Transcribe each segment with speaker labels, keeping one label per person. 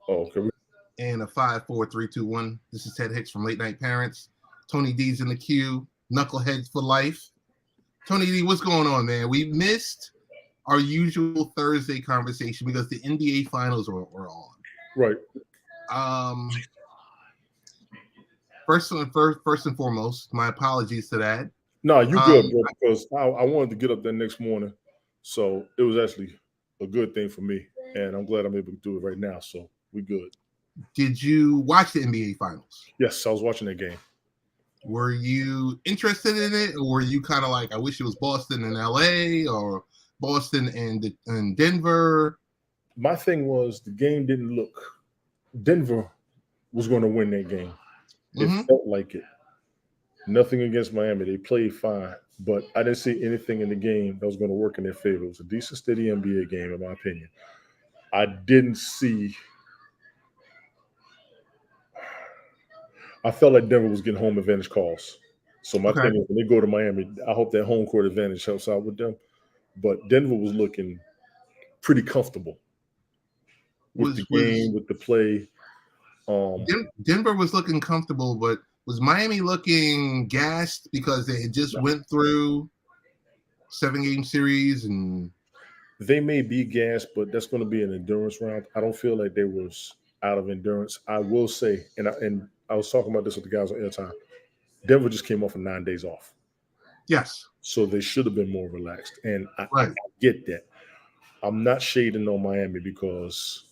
Speaker 1: Oh, okay.
Speaker 2: And a 5, 4, 3, 2, 1. This is Ted Hicks from Late Night Parents. Tony D's in the queue. Knuckleheads for life. Tony D, what's going on, man? We missed our usual Thursday conversation because the NBA Finals were on.
Speaker 1: Right.
Speaker 2: First and foremost, my apologies to that.
Speaker 1: No, you good, bro, because I wanted to get up there next morning. So it was actually a good thing for me. And I'm glad I'm able to do it right now. So we good.
Speaker 2: Did you watch the NBA Finals?
Speaker 1: Yes, I was watching that game.
Speaker 2: Were you interested in it, or were you kind of like, I wish it was Boston and LA or Boston and Denver?
Speaker 1: My thing was the game didn't look. Denver was going to win that game. It felt like it. Nothing against Miami. They played fine, but I didn't see anything in the game that was going to work in their favor. It was a decent, steady NBA game, in my opinion. I didn't see. I felt like Denver was getting home advantage calls. So my thing is, when they go to Miami, I hope that home court advantage helps out with them. But Denver was looking pretty comfortable with the game, with the play.
Speaker 2: Denver was looking comfortable, but was Miami looking gassed because they had just went through 7-game series? And
Speaker 1: they may be gassed, but that's going to be an endurance round. I don't feel like they was out of endurance. I will say, and I was talking about this with the guys on airtime, Denver just came off of 9 days off.
Speaker 2: Yes.
Speaker 1: So they should have been more relaxed. And I get that. I'm not shading on Miami because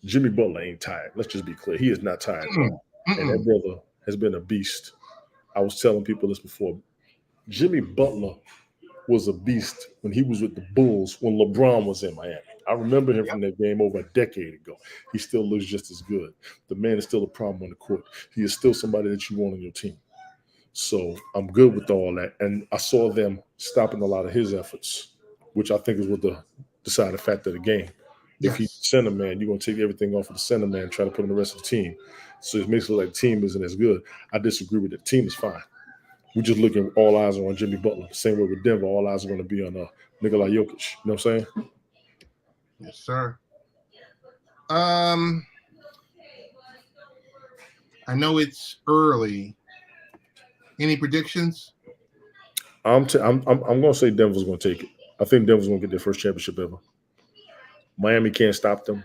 Speaker 1: Jimmy Butler ain't tired. Let's just be clear. He is not tired. And that brother has been a beast. I was telling people this before. Jimmy Butler was a beast when he was with the Bulls when LeBron was in Miami. I remember him from that game over a decade ago. He still looks just as good. The man is still a problem on the court. He is still somebody that you want on your team. So I'm good with all that. And I saw them stopping a lot of his efforts, which I think is what the deciding factor of the game. If he's center man, you're going to take everything off of the center man and try to put in the rest of the team. So it makes it look like the team isn't as good. I disagree with it. The team is fine. We're just looking, all eyes are on Jimmy Butler. Same way with Denver, all eyes are going to be on Nikola Jokic. You know what I'm saying?
Speaker 2: Yes, sir. I know it's early. Any predictions?
Speaker 1: I'm going to say Denver's going to take it. I think Denver's going to get their first championship ever. Miami can't stop them.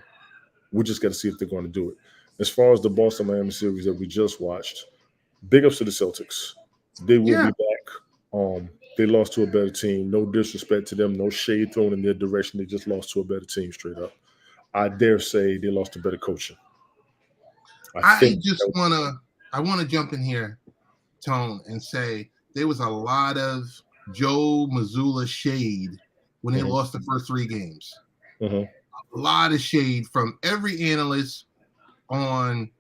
Speaker 1: We just got to see if they're going to do it. As far as the Boston-Miami series that we just watched, big ups to the Celtics. They will be back. They lost to a better team. No disrespect to them. No shade thrown in their direction. They just lost to a better team straight up. I dare say they lost to better coaching.
Speaker 2: I want to jump in here, Tone, and say there was a lot of Joe Mazzulla shade when they lost the first 3 games. A lot of shade from every analyst on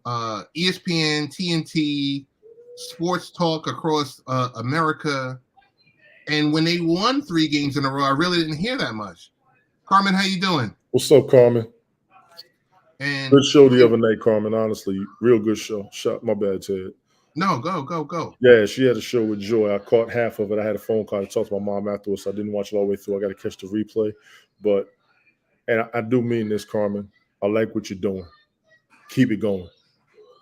Speaker 2: ESPN, TNT, sports talk across America. And when they won 3 games in a row, I really didn't hear that much. Carmen, how you doing?
Speaker 1: What's up, Carmen?
Speaker 2: And
Speaker 1: good show the other night, Carmen. Honestly, real good show. My bad, Ted.
Speaker 2: No, go.
Speaker 1: Yeah, she had a show with Joy. I caught half of it. I had a phone call to talk to my mom afterwards, so I didn't watch it all the way through. I got to catch the replay. But, and I do mean this, Carmen. I like what you're doing. Keep it going.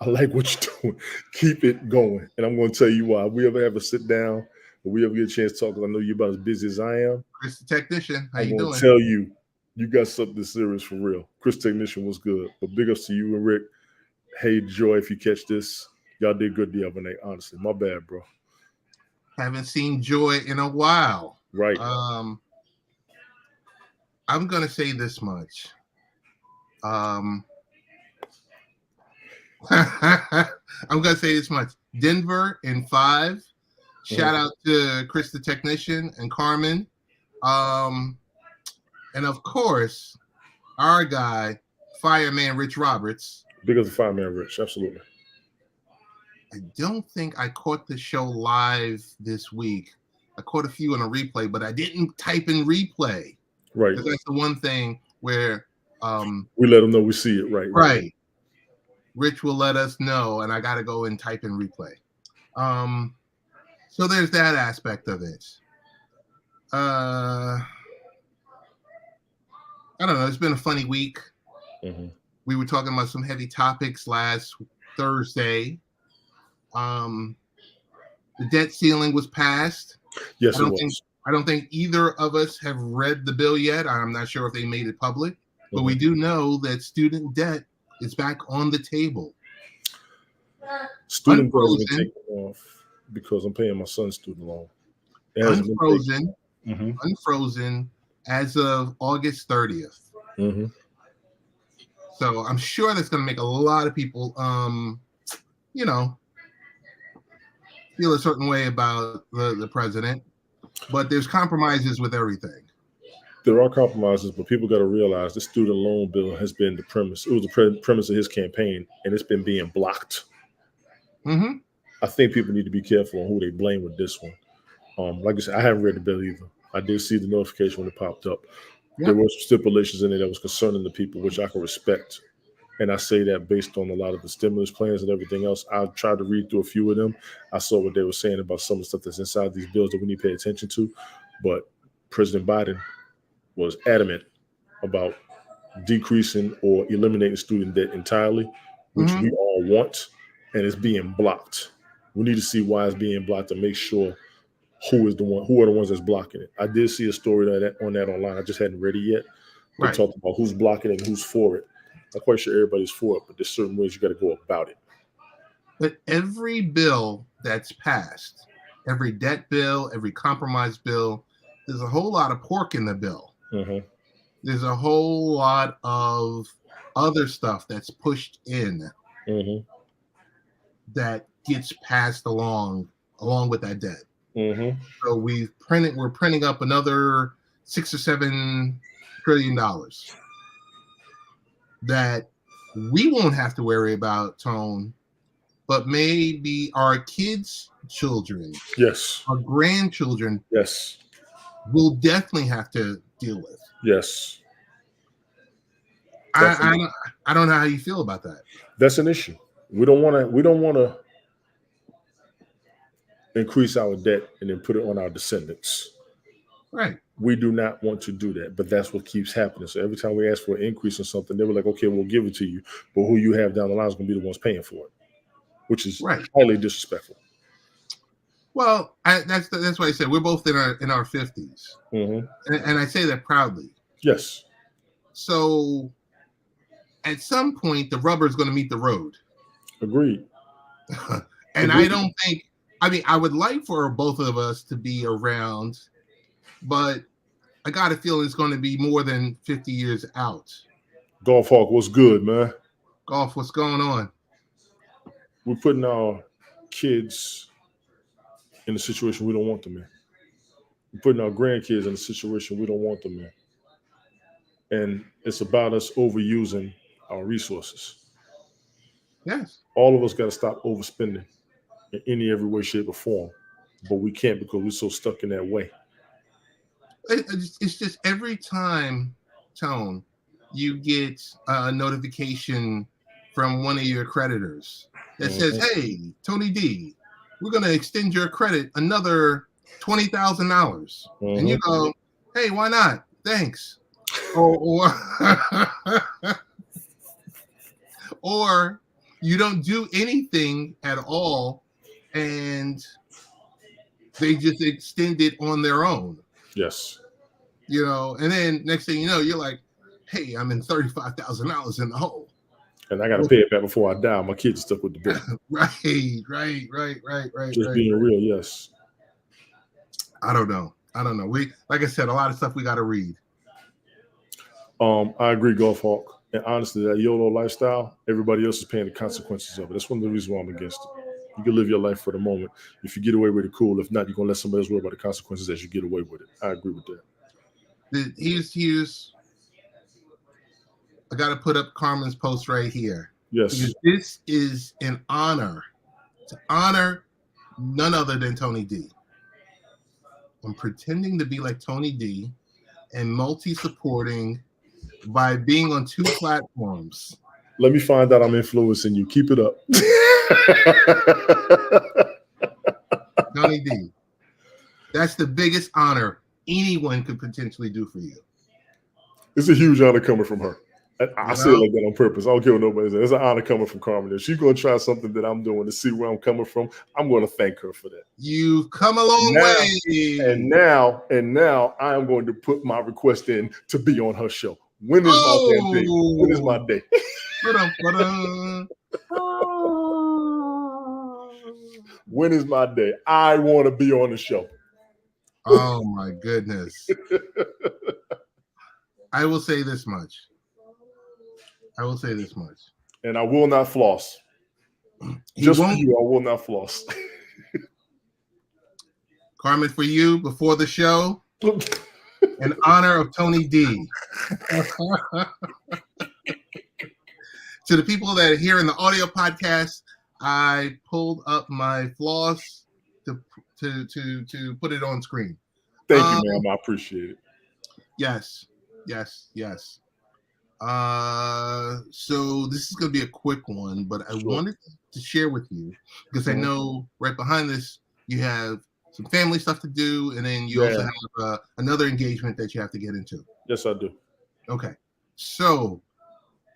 Speaker 1: I like what you're doing. Keep it going. And I'm going to tell you why. If we ever have a sit down, or we ever get a chance to talk, because I know you're about as busy as I am.
Speaker 2: Chris the Technician, how
Speaker 1: I'm
Speaker 2: you doing?
Speaker 1: going to tell you, you got something serious for real. Chris Technician was good. But big ups to you and Rick. Hey, Joy, if you catch this, y'all did good the other night, honestly. My bad, bro.
Speaker 2: Haven't seen Joy in a while.
Speaker 1: Right.
Speaker 2: I'm going to say this much. I'm going to say this much. Denver in 5. Shout out to Chris the Technician and Carmen. And of course, our guy, Fireman Rich Roberts.
Speaker 1: Big as a Fireman Rich, absolutely.
Speaker 2: I don't think I caught the show live this week. I caught a few on a replay, but I didn't type in replay.
Speaker 1: Right.
Speaker 2: Because that's the one thing where
Speaker 1: we let them know we see it.
Speaker 2: Right. Rich will let us know, and I got to go and type in replay. So there's that aspect of it. I don't know. It's been a funny week. We were talking about some heavy topics last Thursday. The debt ceiling was passed.
Speaker 1: Yes, it was.
Speaker 2: I don't think either of us have read the bill yet. I'm not sure if they made it public, but we do know that student debt is back on the table.
Speaker 1: Student debt has been taken off because I'm paying my son's student loan.
Speaker 2: Unfrozen as of August 30th.
Speaker 1: Mm-hmm.
Speaker 2: So I'm sure that's going to make a lot of people, feel a certain way about the president. But there's compromises with everything.
Speaker 1: There are compromises, but people got to realize the student loan bill has been the premise. It was the premise of his campaign, and it's been being blocked.
Speaker 2: Mm-hmm.
Speaker 1: I think people need to be careful on who they blame with this one. Like I said, I haven't read the bill either. I did see the notification when it popped up. Yep. There were some stipulations in it that was concerning the people, which I can respect. And I say that based on a lot of the stimulus plans and everything else. I tried to read through a few of them. I saw what they were saying about some of the stuff that's inside these bills that we need to pay attention to. But President Biden was adamant about decreasing or eliminating student debt entirely, which we all want, and it's being blocked. We need to see why it's being blocked and make sure who are the ones that's blocking it. I did see a story on that online. I just hadn't read it yet. They talked about who's blocking it and who's for it. I'm quite sure everybody's for it, but there's certain ways you got to go about it.
Speaker 2: But every bill that's passed, every debt bill, every compromise bill, there's a whole lot of pork in the bill.
Speaker 1: Mm-hmm.
Speaker 2: There's a whole lot of other stuff that's pushed in that gets passed along with that debt.
Speaker 1: Mm-hmm.
Speaker 2: So we're printing up another $6 or $7 trillion that we won't have to worry about, Tone, but maybe our kids' children,
Speaker 1: yes,
Speaker 2: our grandchildren,
Speaker 1: yes,
Speaker 2: will definitely have to deal with.
Speaker 1: Yes.
Speaker 2: I don't know how you feel about that.
Speaker 1: That's an issue. We don't want to increase our debt and then put it on our descendants.
Speaker 2: Right.
Speaker 1: We do not want to do that, but that's what keeps happening. So every time we ask for an increase in something, they were like, okay, we'll give it to you, but who you have down the line is going to be the ones paying for it, which is highly disrespectful.
Speaker 2: Well, that's why I said we're both in our 50s, and I say that proudly.
Speaker 1: Yes.
Speaker 2: So at some point, the rubber is going to meet the road.
Speaker 1: Agreed.
Speaker 2: And I don't think. I mean, I would like for both of us to be around, but I got a feeling it's going to be more than 50 years out.
Speaker 1: Golf Hawk, what's good, man?
Speaker 2: Golf, what's going on?
Speaker 1: We're putting our kids in a situation we don't want them in. We're putting our grandkids in a situation we don't want them in. And it's about us overusing our resources.
Speaker 2: Yes.
Speaker 1: All of us got to stop overspending in every way, shape, or form. But we can't because we're so stuck in that way.
Speaker 2: It's just every time, Tone, you get a notification from one of your creditors that says, hey, Tony D, we're going to extend your credit another $20,000. And you go, hey, why not? Thanks. Or you don't do anything at all and they just extend it on their own.
Speaker 1: Yes.
Speaker 2: You know, and then next thing you know, you're like, hey, I'm in $35,000 in the hole.
Speaker 1: And I got to pay it back before I die. My kids stuck with the bill.
Speaker 2: Right.
Speaker 1: Just being real, yes.
Speaker 2: I don't know. We, like I said, a lot of stuff we got to read.
Speaker 1: I agree, Golf Hawk. And honestly, that YOLO lifestyle, everybody else is paying the consequences of it. That's one of the reasons why I'm against it. You can live your life for the moment. If you get away with it, cool. If not, you're going to let somebody else worry about the consequences as you get away with it. I agree with that.
Speaker 2: Here's I got to put up Carmen's post right here.
Speaker 1: Yes.
Speaker 2: Because this is an honor to honor none other than Tony D. I'm pretending to be like Tony D and multi-supporting by being on 2 platforms.
Speaker 1: Let me find out I'm influencing you. Keep it up.
Speaker 2: Tony D. That's the biggest honor anyone could potentially do for you.
Speaker 1: It's a huge honor coming from her. I say it like that on purpose. I don't care what nobody says. It's an honor coming from Carmen. If she's going to try something that I'm doing to see where I'm coming from, I'm going to thank her for that.
Speaker 2: You've come a long way.
Speaker 1: And now I am going to put my request in to be on her show. When is my damn day? When is my day? When is my day? I want to be on the show.
Speaker 2: Oh my goodness. I will say this much.
Speaker 1: And I will not floss. Just for you, I will not floss.
Speaker 2: Carmen, for you, before the show, in honor of Tony D. To the people that are here in the audio podcast, I pulled up my floss to put it on screen.
Speaker 1: Thank you, ma'am. I appreciate it.
Speaker 2: Yes. So this is going to be a quick one, but I wanted to share with you because I know right behind this you have some family stuff to do, and then you also have another engagement that you have to get into.
Speaker 1: Yes, I do.
Speaker 2: Okay. So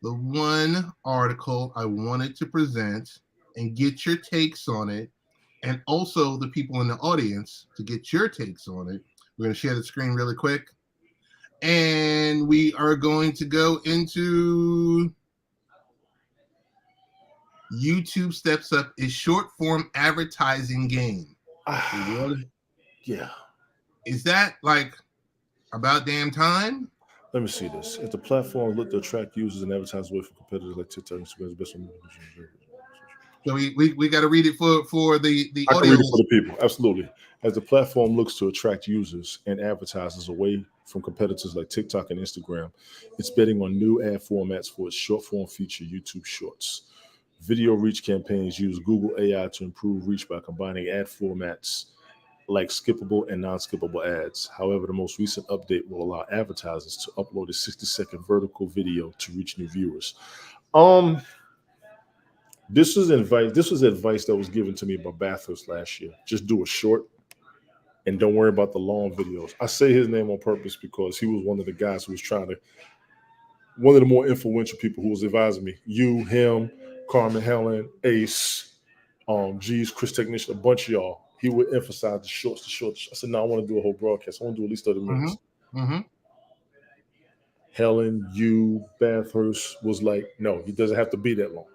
Speaker 2: the one article I wanted to present and get your takes on it, and also the people in the audience to get your takes on it. We're going to share the screen really quick. And we are going to go into YouTube steps up its short form advertising game.
Speaker 1: Yeah.
Speaker 2: Is that like about damn time?
Speaker 1: Let me see this. If the platform looked to attract users and advertise away from competitors like TikTok, Instagram, best on.
Speaker 2: So we got to read it for the
Speaker 1: I
Speaker 2: audience.
Speaker 1: can read it for the people. Absolutely. As the platform looks to attract users and advertisers away from competitors like TikTok and Instagram, it's betting on new ad formats for its short-form feature, YouTube Shorts. Video reach campaigns use Google AI to improve reach by combining ad formats like skippable and non-skippable ads. However, the most recent update will allow advertisers to upload a 60-second vertical video to reach new viewers. This was advice that was given to me by Bathurst last year. Just do a short and don't worry about the long videos. I say his name on purpose because he was one of the guys who was one of the more influential people who was advising me. You, him, Carmen, Helen, Ace, Chris Technician, a bunch of y'all. He would emphasize the shorts. I said, no, I want to do a whole broadcast. I want to do at least 30 minutes. Helen, you, Bathurst was like, no, he doesn't have to be that long.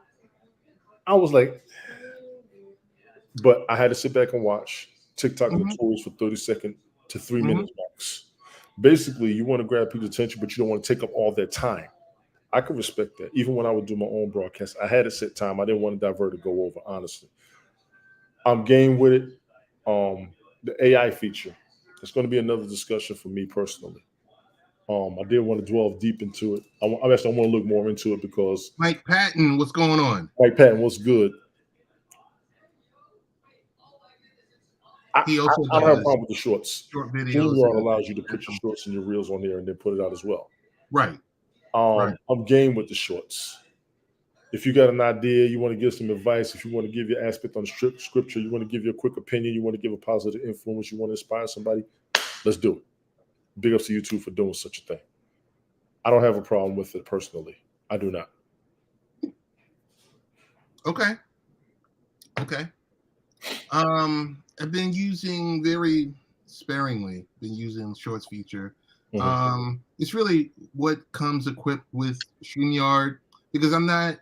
Speaker 1: I was like, but I had to sit back and watch. TikTok tutorials for 30 to 3 minutes max. Basically, you want to grab people's attention, but you don't want to take up all their time. I could respect that. Even when I would do my own broadcast, I had a set time. I didn't want to divert or go over, honestly. I'm game with it. The AI feature, it's going to be another discussion for me personally. I did want to delve deep into it. I want to look more into it because
Speaker 2: Mike Patton, what's going on?
Speaker 1: Mike Patton, what's good? I don't have a problem with the shorts.
Speaker 2: Short videos.
Speaker 1: StreamYard allows you to put your shorts and your reels on there and then put it out as well.
Speaker 2: Right.
Speaker 1: I'm game with the shorts. If you got an idea, you want to give some advice, if you want to give your aspect on scripture, you want to give your quick opinion, you want to give a positive influence, you want to inspire somebody, let's do it. Big ups to you two for doing such a thing. I don't have a problem with it personally. I do not.
Speaker 2: Okay. I've been using very sparingly, shorts feature. It's really what comes equipped with StreamYard because I'm not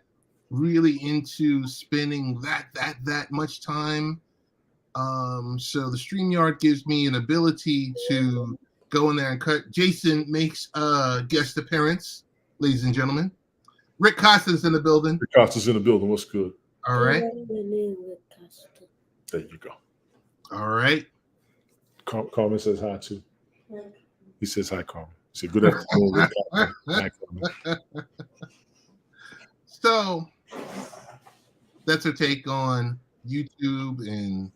Speaker 2: really into spending that much time. So the StreamYard gives me an ability to go in there and cut. Jason makes a guest appearance, ladies and gentlemen. Rick Costa's in the building.
Speaker 1: What's good?
Speaker 2: All right.
Speaker 1: There you go.
Speaker 2: All right.
Speaker 1: Carmen says hi too. He says hi, Carmen. He said good afternoon. Hi, Carmen.
Speaker 2: So that's a take on YouTube, and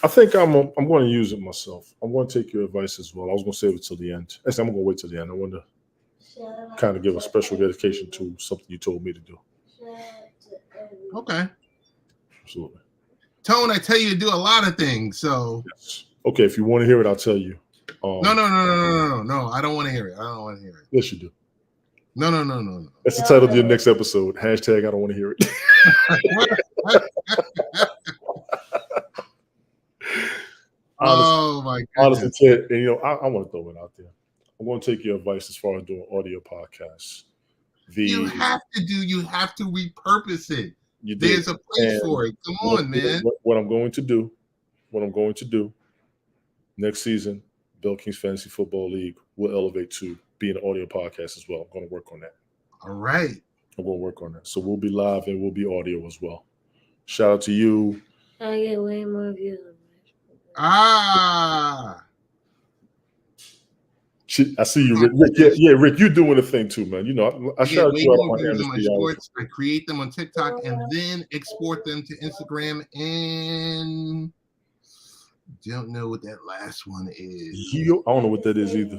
Speaker 1: I think I'm going to use it myself. I'm going to take your advice as well. I was going to save it till the end. Actually, I'm going to wait till the end. I want to kind of give a special dedication to something you told me to do.
Speaker 2: Okay.
Speaker 1: Absolutely.
Speaker 2: Tone, I tell you to do a lot of things. So
Speaker 1: yes. Okay, if you want to hear it, I'll tell you.
Speaker 2: No. I don't want to hear it.
Speaker 1: Yes, you do.
Speaker 2: No.
Speaker 1: That's the title of your next episode. Hashtag I don't want to hear it.
Speaker 2: Oh my goodness.
Speaker 1: Honestly, Ted, and I want to throw it out there. I'm going to take your advice as far as doing audio podcasts.
Speaker 2: You have to repurpose it. There's a place for it. Come on, man.
Speaker 1: What I'm going to do next season, Bill King's Fantasy Football League will elevate to be an audio podcast as well. I'm going to work on that.
Speaker 2: All right.
Speaker 1: I'm going to work on that. So we'll be live and we'll be audio as well. Shout out to you.
Speaker 3: I get way more views.
Speaker 2: Ah.
Speaker 1: I see you, Rick. Yeah, Rick, you're doing a thing too, man. I shout out you out on
Speaker 2: my shorts. I create them on TikTok and then export them to Instagram and don't know what that last one is.
Speaker 1: I don't know what that is either.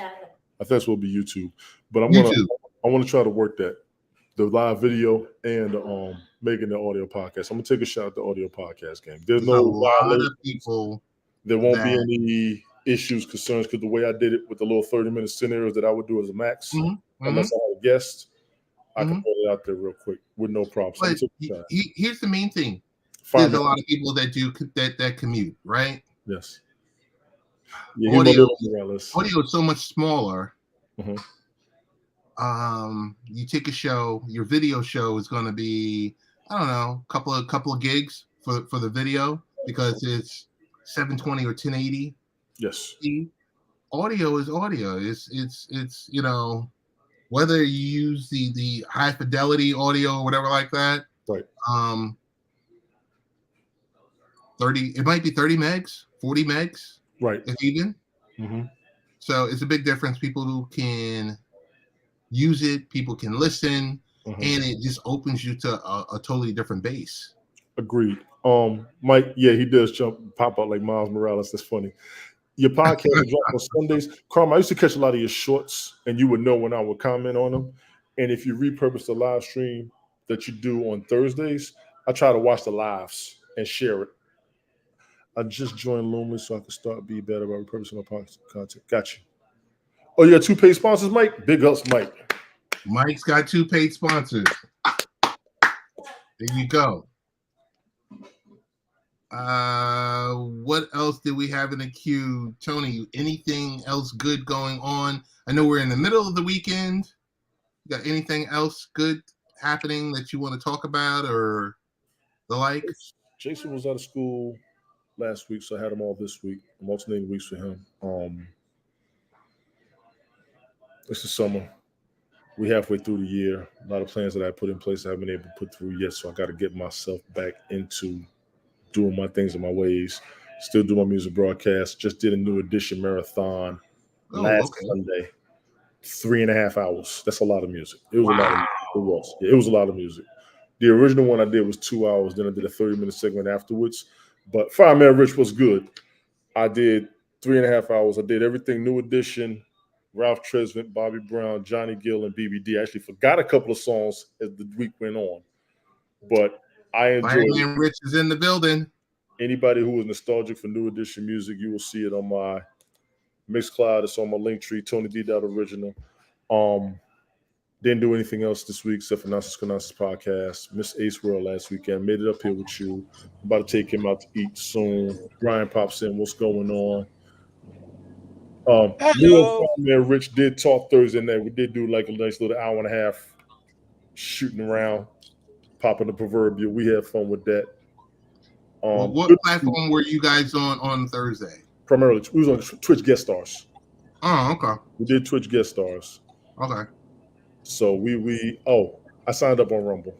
Speaker 1: I think this will be YouTube. But I want to try to work that. The live video and making the audio podcast. I'm gonna take a shot at the audio podcast game. There's no
Speaker 2: lot of people.
Speaker 1: There won't be any issues, concerns, because the way I did it with the little 30-minute scenarios that I would do as a max, unless I had a guest, I can put it out there real quick with no problems.
Speaker 2: But here's the main thing. There's a lot of people that do that commute, right?
Speaker 1: Yes. Yeah,
Speaker 2: audio is so much smaller. You take a show, your video show is going to be, I don't know, a couple of gigs for the video because it's 720 or 1080.
Speaker 1: Yes.
Speaker 2: Audio is audio. It's whether you use the high fidelity audio or whatever like that.
Speaker 1: Right.
Speaker 2: 30. It might be 30 megs, 40 megs.
Speaker 1: Right.
Speaker 2: If even. So it's a big difference. People who can use it, people can listen, and it just opens you to a totally different base.
Speaker 1: Agreed. Mike, yeah, he does pop out like Miles Morales. That's funny. Your podcast drop on Sundays. Carm, I used to catch a lot of your shorts, and you would know when I would comment on them. And if you repurpose the live stream that you do on Thursdays, I try to watch the lives and share it. I just joined Lumen so I can start be better about repurposing my podcast content. Got you. Oh, you got 2 paid sponsors, Mike? Big ups, Mike.
Speaker 2: Mike's got 2 paid sponsors. There you go. What else did we have in the queue? Tony, anything else good going on? I know we're in the middle of the weekend. You got anything else good happening that you want to talk about or the like?
Speaker 1: Jason was out of school last week, so I had him all this week. I'm alternating weeks for him. It's the summer. We're halfway through the year. A lot of plans that I put in place I haven't been able to put through yet, so I got to get myself back into doing my things in my ways. Still do my music broadcast. Just did a new edition marathon last Sunday. 3.5 hours. That's a lot of music. It was a lot of music. It was. Yeah, it was a lot of music. The original one I did was 2 hours. Then I did a 30-minute segment afterwards. But Fireman Rich was good. I did 3.5 hours. I did everything new edition. Ralph Tresvant, Bobby Brown, Johnny Gill, and BBD. I actually forgot a couple of songs as the week went on. But I enjoyed it.
Speaker 2: Fireman Rich is in the building.
Speaker 1: Anybody who is nostalgic for new edition music, you will see it on my Mixcloud. It's on my Linktree, Tony D. Original. Didn't do anything else this week except for Nonsense podcast. Missed Ace World last weekend. Made it up here with you. About to take him out to eat soon. Brian pops in. What's going on? Rich did talk Thursday night. We did do like a nice little hour and a half shooting around, popping the proverbial. We had fun with that.
Speaker 2: What platform were you guys on Thursday?
Speaker 1: Primarily, we was on Twitch guest stars.
Speaker 2: Oh, okay.
Speaker 1: We did Twitch guest stars.
Speaker 2: Okay.
Speaker 1: So I signed up on Rumble.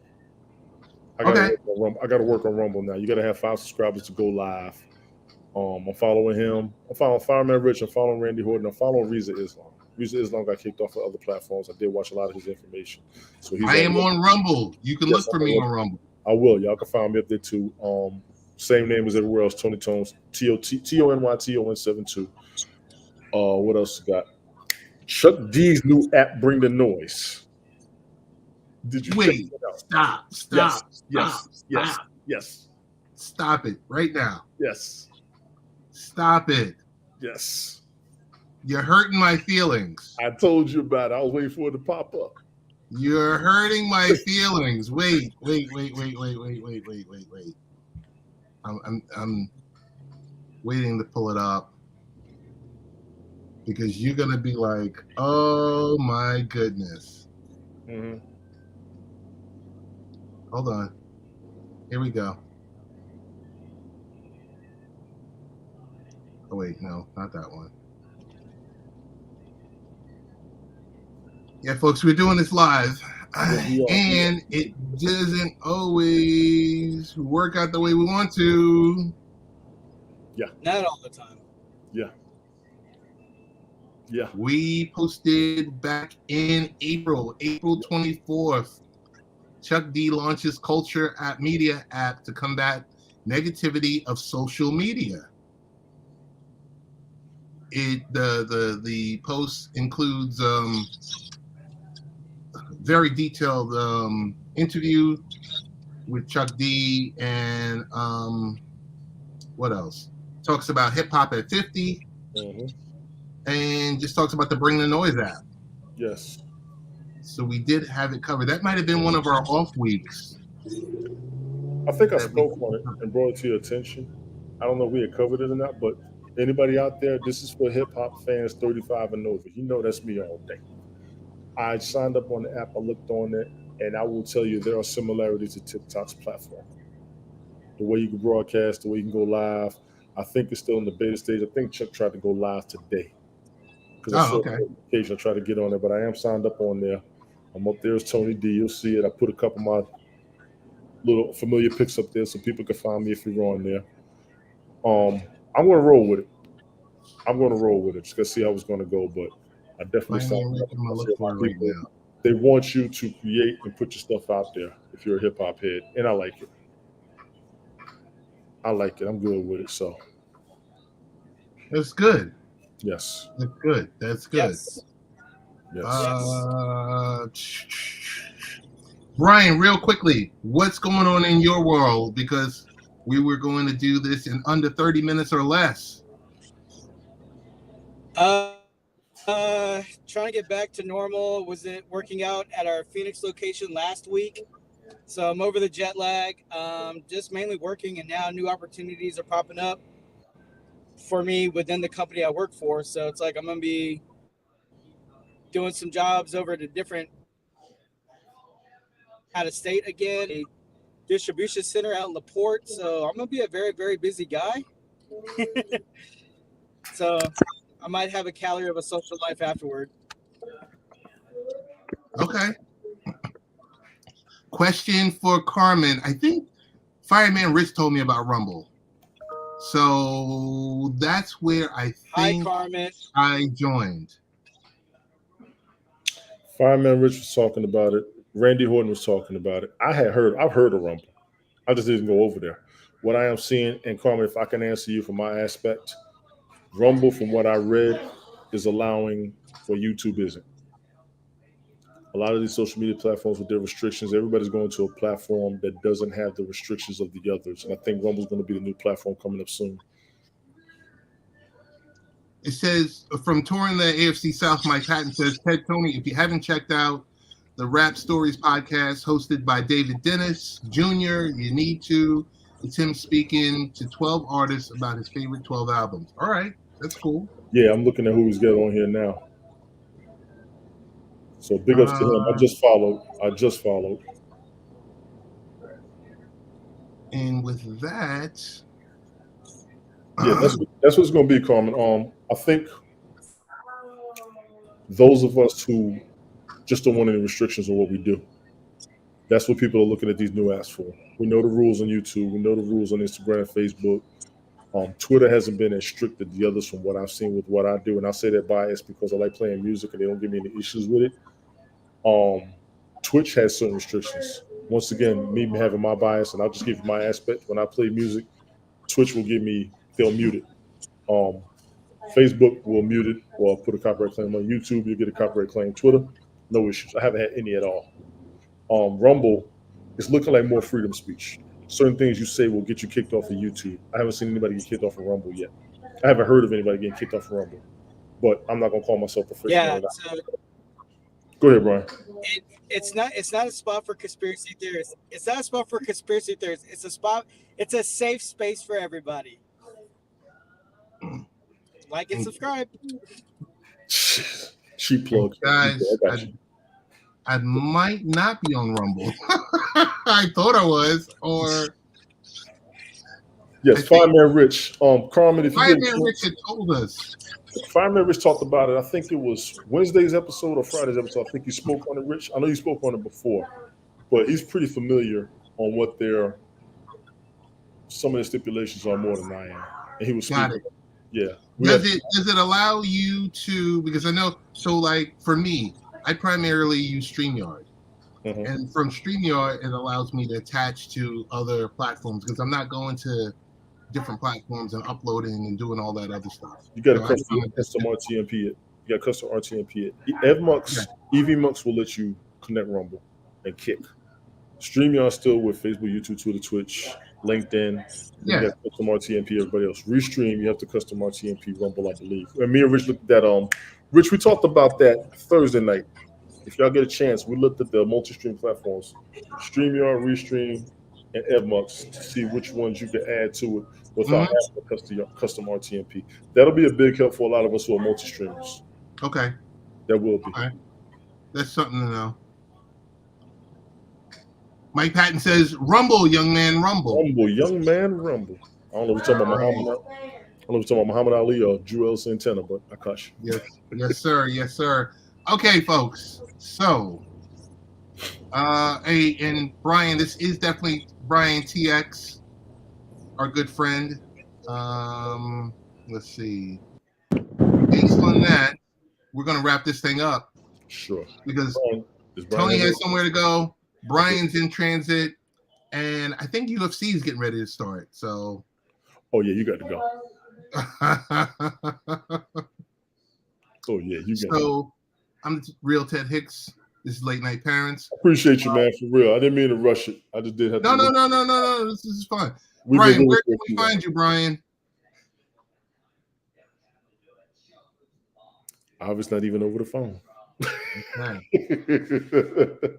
Speaker 1: I gotta work on Rumble now. You gotta have 5 subscribers to go live. I'm following him. I'm following Fireman Rich. I'm following Randy Horton. I'm following Reza Islam. Reza Islam got kicked off of other platforms. I did watch a lot of his information. So
Speaker 2: I am on Rumble. You can look for me on Rumble.
Speaker 1: I will. Y'all can find me up there too. Same name as everywhere else. Tony Tones. TonyTon72. What else you got? Chuck D's new app, Bring the Noise. Did you
Speaker 2: wait? Stop.
Speaker 1: Yes.
Speaker 2: Stop it right now.
Speaker 1: Yes.
Speaker 2: Stop it.
Speaker 1: Yes.
Speaker 2: You're hurting my feelings.
Speaker 1: I told you about it. I was waiting for it to pop up.
Speaker 2: You're hurting my feelings. Wait. I'm waiting to pull it up because you're gonna be like, oh my goodness.
Speaker 1: Mm-hmm.
Speaker 2: Hold on. Here we go. Oh wait, no, not that one. Yeah, folks, we're doing this live, and it doesn't always work out the way we want to.
Speaker 1: Yeah.
Speaker 4: Not all the time.
Speaker 1: Yeah. Yeah.
Speaker 2: We posted back in April 24th. Chuck D launches Culture App Media app to combat negativity of social media. The post includes very detailed interview with Chuck D and what else? Talks about hip hop at 50, and just talks about the Bring the Noise app.
Speaker 1: Yes.
Speaker 2: So we did have it covered. That might have been one of our off weeks.
Speaker 1: I think I spoke on it and brought it to your attention. I don't know if we had covered it or not, but anybody out there, this is for hip hop fans 35 and over. You know that's me all day. I signed up on the app, I looked on it, and I will tell you there are similarities to TikTok's platform. The way you can broadcast, the way you can go live. I think it's still in the beta stage. I think Chuck tried to go live today. Because I saw the notification, I tried to get on there, but I am signed up on there. I'm up there as Tony D. You'll see it. I put a couple of my little familiar pics up there so people can find me if you're on there. I'm going to roll with it. Just to see how it's going to go, but I definitely signed up. They want you to create and put your stuff out there if you're a hip hop head, and I like it. I'm good with it. So
Speaker 2: that's good.
Speaker 1: Yes.
Speaker 2: That's good.
Speaker 1: Yes.
Speaker 2: Brian, real quickly, what's going on in your world? Because we were going to do this in under 30 minutes or less.
Speaker 4: Trying to get back to normal. Was it working out at our Phoenix location last week? So I'm over the jet lag. Just mainly working, and now new opportunities are popping up for me within the company I work for. So it's like I'm gonna be doing some jobs over at a different out of state again, a distribution center out in LaPorte. So I'm gonna be a very, very busy guy. So I might have a calorie of a social life afterward.
Speaker 2: Okay. Question for Carmen. I think Fireman Rich told me about Rumble. So that's where I think I joined.
Speaker 1: Fireman Rich was talking about it. Randy Horton was talking about it. I've heard of Rumble. I just didn't go over there. What I am seeing, and Carmen, if I can answer you from my aspect, Rumble, from what I read, is allowing what YouTube isn't. A lot of these social media platforms with their restrictions, everybody's going to a platform that doesn't have the restrictions of the others. And I think Rumble's going to be the new platform coming up soon.
Speaker 2: It says, from touring the AFC South, Mike Patton says, Ted, Tony, if you haven't checked out the Rap Stories podcast hosted by David Dennis Jr., you need to. It's him speaking to 12 artists about his favorite 12 albums. All right, that's cool.
Speaker 1: Yeah, I'm looking at who he's got on here now. So big ups to him. I just followed.
Speaker 2: And with that,
Speaker 1: yeah, that's what it's going to be, Carmen. I think those of us who just don't want any restrictions on what we do, that's what people are looking at these new apps for. We know the rules on YouTube. We know the rules on Instagram and Facebook. Twitter hasn't been as strict as the others from what I've seen with what I do. And I say that biased because I like playing music and they don't give me any issues with it. Twitch has certain restrictions. Once again, me having my bias, and I'll just give you my aspect. When I play music, Twitch will they'll mute it. Facebook will mute it or put a copyright claim on YouTube. You'll get a copyright claim. Twitter, no issues. I haven't had any at all. Rumble is looking like more freedom of speech. Certain things you say will get you kicked off of YouTube. I haven't seen anybody get kicked off of Rumble yet. I haven't heard of anybody getting kicked off of Rumble. but I'm not gonna call myself professional.
Speaker 4: Yeah. So
Speaker 1: go ahead, Brian.
Speaker 4: It's not a spot for conspiracy theorists. It's not a spot for conspiracy theorists. It's a safe space for everybody. Like and subscribe.
Speaker 1: She plugged.
Speaker 2: Guys, I might not be on Rumble. I thought I was, or
Speaker 1: yes, Fireman Rich. Carmen, if you
Speaker 2: Fireman Rich had told us.
Speaker 1: Fireman Rich talked about it. I think it was Wednesday's episode or Friday's episode. I think he spoke on it, Rich. I know you spoke on it before, but he's pretty familiar on what some of the stipulations are more than I am. And he was speaking. Yeah.
Speaker 2: Does it allow you to, because I know, so like for me, I primarily use StreamYard. Mm-hmm. And from StreamYard, it allows me to attach to other platforms because I'm not going to different platforms and uploading and doing all that other stuff.
Speaker 1: You got a custom RTMP. You got custom RTMP. EVMux will let you connect Rumble and Kick. StreamYard still with Facebook, YouTube, Twitter, Twitch, LinkedIn. You have custom RTMP, everybody else. Restream, you have to custom RTMP Rumble, I believe. And me and Rich looked at that. Rich, we talked about that Thursday night. If y'all get a chance, we looked at the multi-stream platforms, StreamYard, Restream, and EvMux to see which ones you can add to it without having a custom RTMP. That'll be a big help for a lot of us who are multi-streamers.
Speaker 2: Okay.
Speaker 1: That will be.
Speaker 2: Okay. That's something to know. Mike Patton says, "Rumble, young man, rumble."
Speaker 1: Rumble, young man, rumble. I don't know if we're talking about Muhammad Ali or Joel Santana, but I caught you.
Speaker 2: Yes, sir. Yes, sir. Okay, folks. So, and Brian, this is definitely Brian TX, our good friend. Let's see. Based on that, we're gonna wrap this thing up.
Speaker 1: Sure.
Speaker 2: Because Tony has somewhere to go. Brian's in transit, and I think UFC is getting ready to start. So,
Speaker 1: oh yeah, you got to go. Oh yeah, you got.
Speaker 2: So, I'm the real Ted Hicks. This is Late Night Parents.
Speaker 1: Appreciate you, man, for real. I didn't mean to rush it. I just did have to.
Speaker 2: No. This is fun. Brian, where can we find you, Brian?
Speaker 1: I was not even over the phone.
Speaker 2: Okay.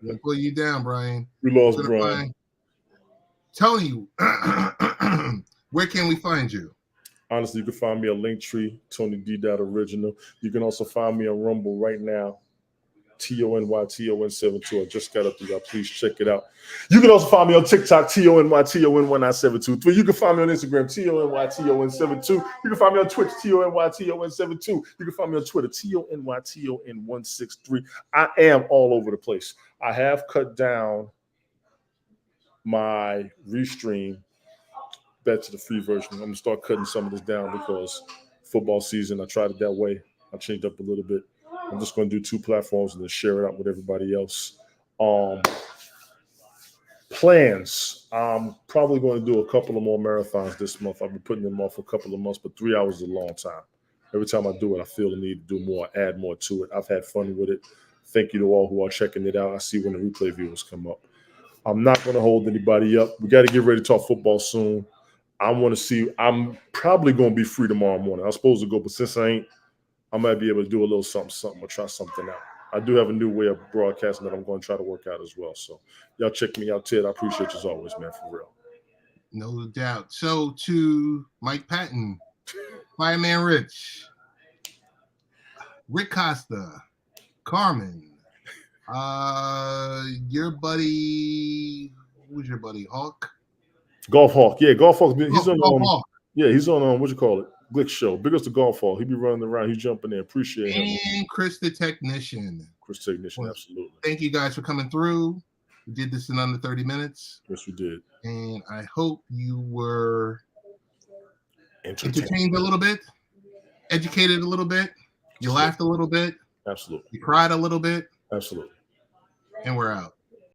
Speaker 2: We'll pull you down, Brian.
Speaker 1: We lost Brian.
Speaker 2: Tony, where can we find you?
Speaker 1: Honestly, you can find me at Linktree, Tony D. Original. You can also find me on Rumble right now, TONYTON72. I just got up to y'all. Please check it out. You can also find me on TikTok, TONYTON19723. You can find me on Instagram, TONYTON72. You can find me on Twitch, TONYTON72. You can find me on Twitter, TONYTON163. I am all over the place. I have cut down my restream back to the free version. I'm gonna start cutting some of this down because football season, I tried it that way. I changed up a little bit. I'm just going to do 2 platforms and then share it out with everybody else. Plans. I'm probably going to do a couple of more marathons this month. I've been putting them off for a couple of months, but 3 hours is a long time. Every time I do it, I feel the need to do more, add more to it. I've had fun with it. Thank you to all who are checking it out. I see when the replay viewers come up. I'm not going to hold anybody up. We got to get ready to talk football soon. I want to see. I'm probably going to be free tomorrow morning. I was supposed to go, but since I ain't, I might be able to do a little something or try something out. I do have a new way of broadcasting that I'm going to try to work out as well. So y'all check me out, Ted. I appreciate you as always, man, for real.
Speaker 2: No doubt. So to Mike Patton, Fireman Rich, Rick Costa, Carmen, your buddy, who's your buddy? Hawk?
Speaker 1: Golf Hawk. Yeah, Golf Hawk. He's on
Speaker 2: Hawk.
Speaker 1: Yeah, he's on what you call it? Glick Show. Big as the Golf Hawk. He be running around. He's jumping in. Appreciate him.
Speaker 2: And Chris the Technician.
Speaker 1: Absolutely.
Speaker 2: Thank you guys for coming through. We did this in under 30 minutes.
Speaker 1: Yes, we did.
Speaker 2: And I hope you were entertained a little bit, educated a little bit. You laughed a little bit.
Speaker 1: Absolutely.
Speaker 2: You cried a little bit.
Speaker 1: Absolutely.
Speaker 2: And we're out.